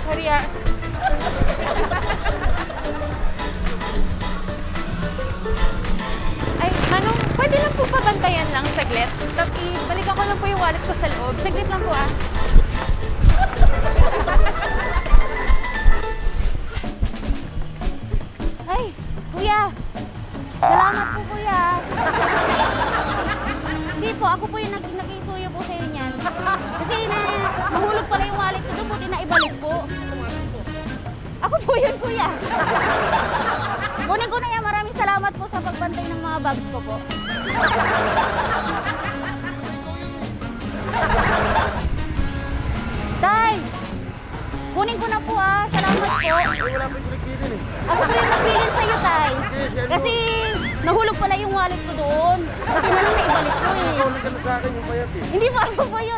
Sorry ah. Ay, Manong, pwede lang po pabantayan lang saglit? Tapos balikan ko lang po yung wallet ko sa loob. Saglit lang po ah. Ay, kuya! Salamat po, kuya! Hindi po, ako po yung nakisuyo po sa inyo niyan. Kasi nahulog pala yung wallet ko doon, buti na ibalik po. Ako po yun, kuya. Kunin ko na yan, maraming salamat po sa pagbantay ng mga bags ko po. Tay! Kunin ko na po ah, salamat po. Ay, wala pa yung pinagpilin eh. Ako po yung nagbilin sa'yo, Tay. Kasi nahulog pala yung wallet ko doon. Buti na lang naibalik ko eh. Ikaw nagkano sa akin yung bayad eh. Hindi po ako po yun.